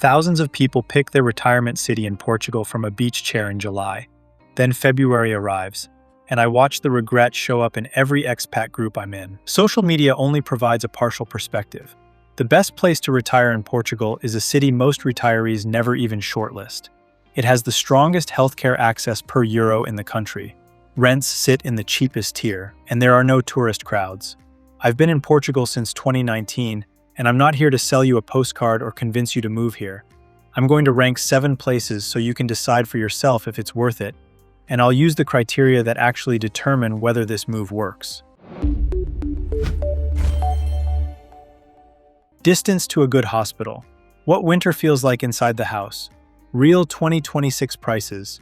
Thousands of people pick their retirement city in Portugal from a beach chair in July. Then February arrives, and I watch the regret show up in every expat group I'm in. Social media only provides a partial perspective. The best place to retire in Portugal is a city most retirees never even shortlist. It has the strongest healthcare access per euro in the country. Rents sit in the cheapest tier, and there are no tourist crowds. I've been in Portugal since 2019, and I'm not here to sell you a postcard or convince you to move here. I'm going to rank 7 places so you can decide for yourself if it's worth it, and I'll use the criteria that actually determine whether this move works. Distance to a good hospital. What winter feels like inside the house. Real 2026 prices.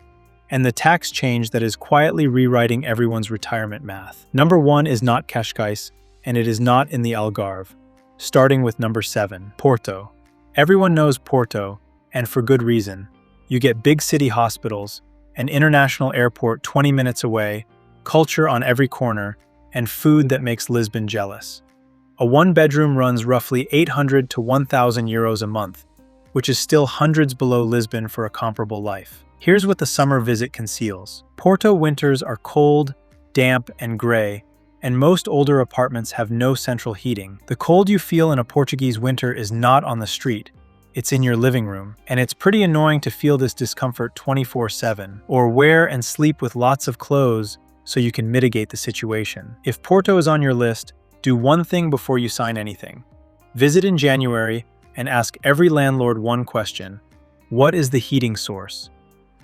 And the tax change that is quietly rewriting everyone's retirement math. Number 1 is not Cascais, and it is not in the Algarve. Starting with number 7, Porto. Everyone knows Porto, and for good reason. You get big city hospitals, an international airport 20 minutes away, culture on every corner, and food that makes Lisbon jealous. A one-bedroom runs roughly 800 to 1,000 euros a month, which is still hundreds below Lisbon for a comparable life. Here's what the summer visit conceals. Porto winters are cold, damp, and gray, and most older apartments have no central heating. The cold you feel in a Portuguese winter is not on the street, it's in your living room, and it's pretty annoying to feel this discomfort 24/7, or wear and sleep with lots of clothes so you can mitigate the situation. If Porto is on your list, do one thing before you sign anything. Visit in January and ask every landlord one question: what is the heating source?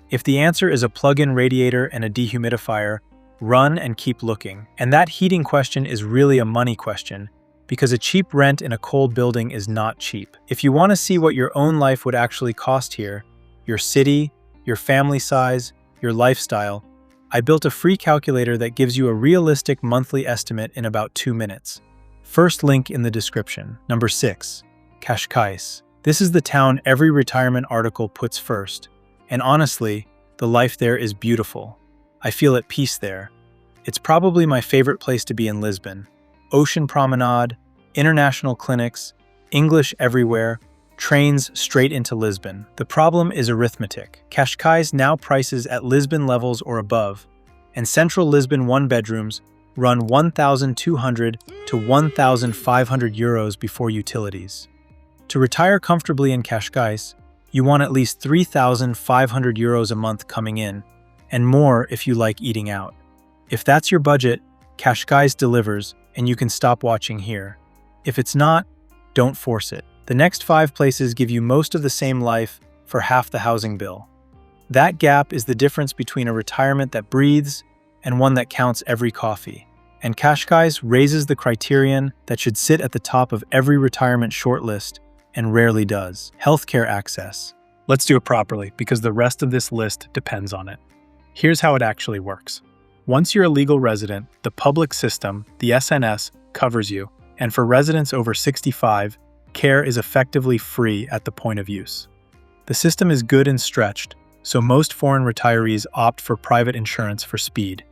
If the answer is a plug-in radiator and a dehumidifier, run and keep looking. And that heating question is really a money question, because a cheap rent in a cold building is not cheap. If you want to see what your own life would actually cost here, your city, your family size, your lifestyle, I built a free calculator that gives you a realistic monthly estimate in about 2 minutes. First link in the description. Number 6, Cascais. This is the town every retirement article puts first. And honestly, the life there is beautiful. I feel at peace there. It's probably my favorite place to be in Lisbon. Ocean promenade, international clinics, English everywhere, trains straight into Lisbon. The problem is arithmetic. Cascais now prices at Lisbon levels or above, and central Lisbon one-bedrooms run 1,200 to 1,500 euros before utilities. To retire comfortably in Cascais, you want at least 3,500 euros a month coming in, and more if you like eating out. If that's your budget, Cascais delivers, and you can stop watching here. If it's not, don't force it. The next 5 places give you most of the same life for half the housing bill. That gap is the difference between a retirement that breathes and one that counts every coffee. And Cascais raises the criterion that should sit at the top of every retirement shortlist and rarely does: healthcare access. Let's do it properly, because the rest of this list depends on it. Here's how it actually works. Once you're a legal resident, the public system, the SNS, covers you, and for residents over 65, care is effectively free at the point of use. The system is good and stretched, so most foreign retirees opt for private insurance for speed.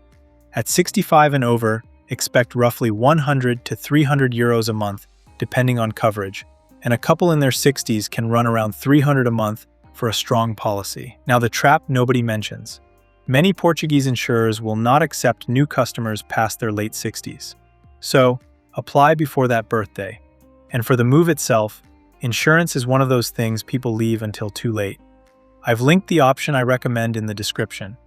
At 65 and over, expect roughly 100 to 300 euros a month, depending on coverage, and a couple in their 60s can run around 300 a month for a strong policy. Now, the trap nobody mentions. Many Portuguese insurers will not accept new customers past their late 60s. So, apply before that birthday. And for the move itself, insurance is one of those things people leave until too late. I've linked the option I recommend in the description.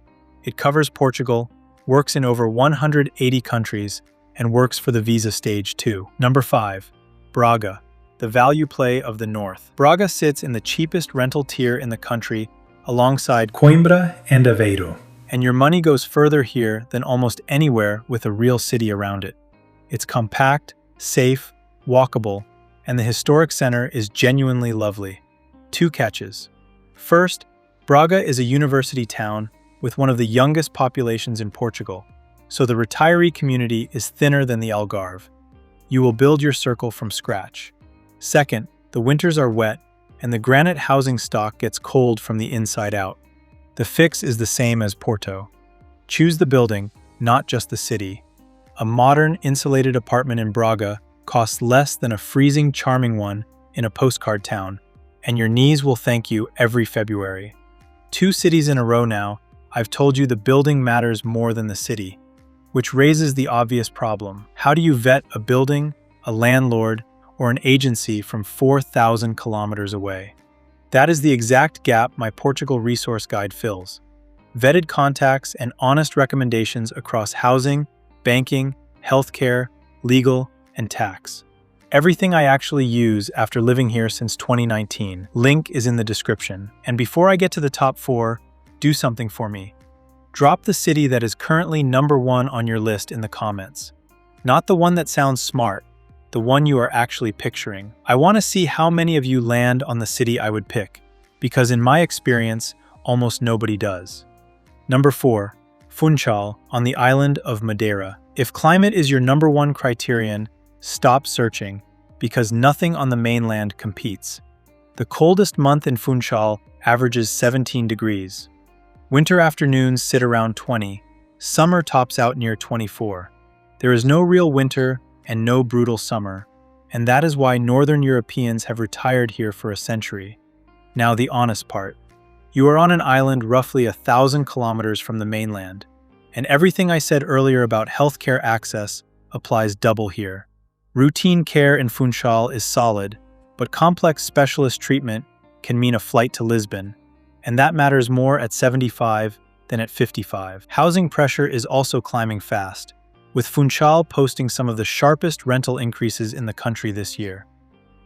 It covers Portugal, works in over 180 countries, and works for the visa stage too. Number 5, Braga, the value play of the north. Braga sits in the cheapest rental tier in the country alongside Coimbra and Aveiro. And your money goes further here than almost anywhere with a real city around it. It's compact, safe, walkable, and the historic center is genuinely lovely. 2 catches. First, Braga is a university town with one of the youngest populations in Portugal, so the retiree community is thinner than the Algarve. You will build your circle from scratch. Second, the winters are wet, and the granite housing stock gets cold from the inside out. The fix is the same as Porto. Choose the building, not just the city. A modern, insulated apartment in Braga costs less than a freezing, charming one in a postcard town, and your knees will thank you every February. 2 cities in a row now, I've told you the building matters more than the city, which raises the obvious problem. How do you vet a building, a landlord, or an agency from 4,000 kilometers away? That is the exact gap my Portugal resource guide fills. Vetted contacts and honest recommendations across housing, banking, healthcare, legal, and tax. Everything I actually use after living here since 2019. Link is in the description. And before I get to the top 4, do something for me. Drop the city that is currently number 1 on your list in the comments. Not the one that sounds smart, the one you are actually picturing. I want to see how many of you land on the city I would pick, because in my experience, almost nobody does. Number 4, Funchal, on the island of Madeira. If climate is your number 1 criterion, stop searching, because nothing on the mainland competes. The coldest month in Funchal averages 17 degrees. Winter afternoons sit around 20. Summer tops out near 24. There is no real winter and no brutal summer, and that is why Northern Europeans have retired here for a century. Now the honest part. You are on an island roughly 1,000 kilometers from the mainland, and everything I said earlier about healthcare access applies double here. Routine care in Funchal is solid, but complex specialist treatment can mean a flight to Lisbon, and that matters more at 75 than at 55. Housing pressure is also climbing fast, with Funchal posting some of the sharpest rental increases in the country this year.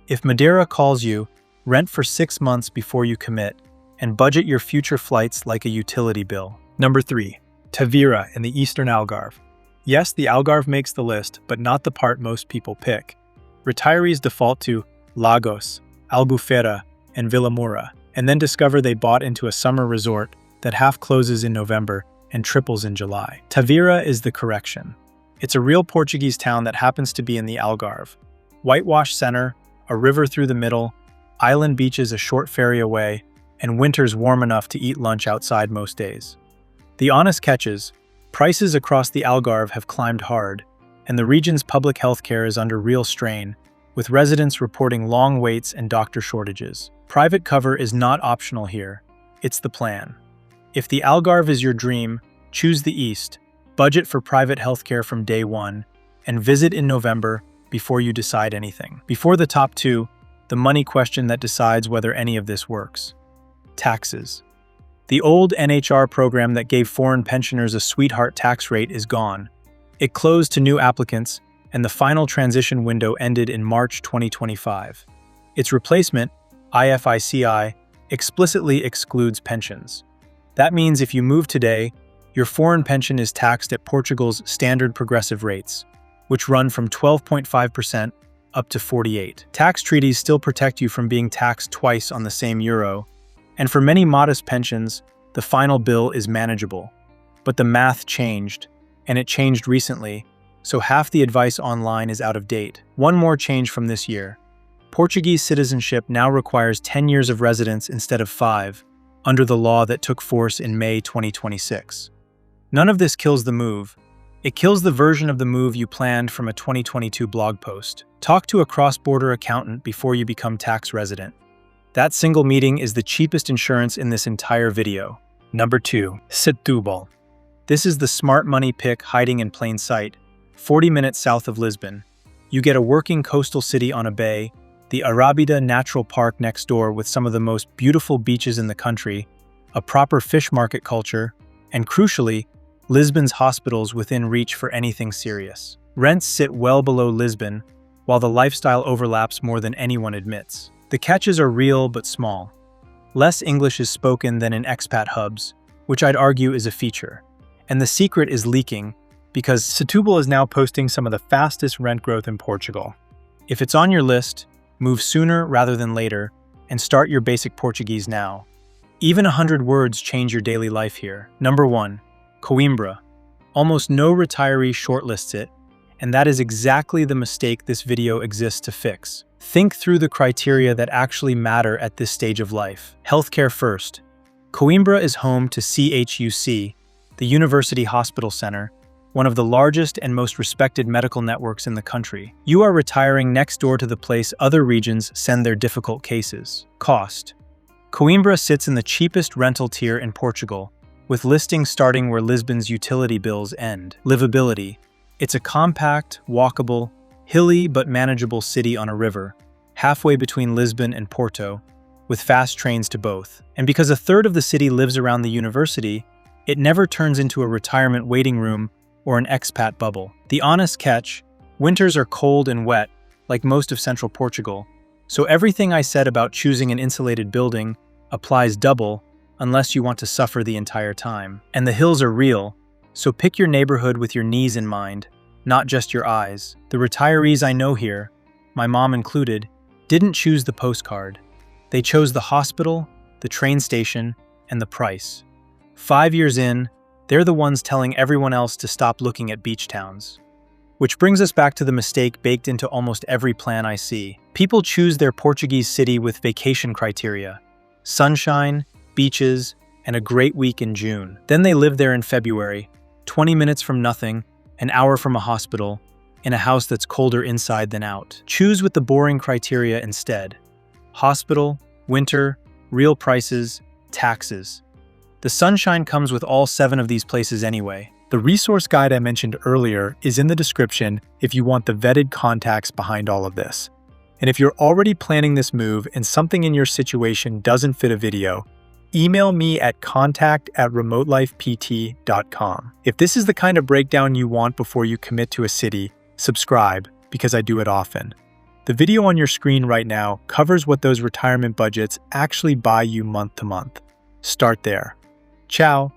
If Madeira calls you, rent for 6 months before you commit, and budget your future flights like a utility bill. Number 3, Tavira in the eastern Algarve. Yes, the Algarve makes the list, but not the part most people pick. Retirees default to Lagos, Albufeira, and Vilamoura, and then discover they bought into a summer resort that half closes in November and triples in July. Tavira is the correction. It's a real Portuguese town that happens to be in the Algarve. Whitewashed center, a river through the middle, island beaches a short ferry away, and winters warm enough to eat lunch outside most days. The honest catch is, prices across the Algarve have climbed hard, and the region's public health care is under real strain, with residents reporting long waits and doctor shortages. Private cover is not optional here, it's the plan. If the Algarve is your dream, choose the East, budget for private healthcare from day 1, and visit in November before you decide anything. Before the top 2, the money question that decides whether any of this works. Taxes. The old NHR program that gave foreign pensioners a sweetheart tax rate is gone. It closed to new applicants, and the final transition window ended in March 2025. Its replacement, IFICI, explicitly excludes pensions. That means if you move today, your foreign pension is taxed at Portugal's standard progressive rates, which run from 12.5% up to 48%. Tax treaties still protect you from being taxed twice on the same euro, and for many modest pensions, the final bill is manageable. But the math changed, and it changed recently, so half the advice online is out of date. One more change from this year. Portuguese citizenship now requires 10 years of residence instead of 5, under the law that took force in May 2026. None of this kills the move. It kills the version of the move you planned from a 2022 blog post. Talk to a cross-border accountant before you become tax resident. That single meeting is the cheapest insurance in this entire video. Number 2, Setúbal. This is the smart money pick hiding in plain sight, 40 minutes south of Lisbon. You get a working coastal city on a bay, the Arrábida Natural Park next door with some of the most beautiful beaches in the country, a proper fish market culture, and crucially, Lisbon's hospitals within reach for anything serious. Rents sit well below Lisbon, while the lifestyle overlaps more than anyone admits. The catches are real but small. Less English is spoken than in expat hubs, which I'd argue is a feature. And the secret is leaking, because Setúbal is now posting some of the fastest rent growth in Portugal. If it's on your list, move sooner rather than later, and start your basic Portuguese now. Even 100 words change your daily life here. Number 1, Coimbra. Almost no retiree shortlists it, and that is exactly the mistake this video exists to fix. Think through the criteria that actually matter at this stage of life. Healthcare first. Coimbra is home to CHUC, the University Hospital Center, one of the largest and most respected medical networks in the country. You are retiring next door to the place other regions send their difficult cases. Cost. Coimbra sits in the cheapest rental tier in Portugal, with listings starting where Lisbon's utility bills end. Livability. It's a compact, walkable, hilly but manageable city on a river, halfway between Lisbon and Porto, with fast trains to both. And because a third of the city lives around the university, it never turns into a retirement waiting room or an expat bubble. The honest catch, winters are cold and wet, like most of central Portugal, so everything I said about choosing an insulated building applies double unless you want to suffer the entire time. And the hills are real, so pick your neighborhood with your knees in mind, not just your eyes. The retirees I know here, my mom included, didn't choose the postcard. They chose the hospital, the train station, and the price. 5 years in, they're the ones telling everyone else to stop looking at beach towns. Which brings us back to the mistake baked into almost every plan I see. People choose their Portuguese city with vacation criteria: sunshine, beaches, and a great week in June. Then they live there in February, 20 minutes from nothing, an hour from a hospital, in a house that's colder inside than out. Choose with the boring criteria instead: hospital, winter, real prices, taxes. The sunshine comes with all 7 of these places anyway. The resource guide I mentioned earlier is in the description if you want the vetted contacts behind all of this. And if you're already planning this move and something in your situation doesn't fit a video, email me at contact@remotelifept.com. If this is the kind of breakdown you want before you commit to a city, subscribe, because I do it often. The video on your screen right now covers what those retirement budgets actually buy you month to month. Start there. Ciao.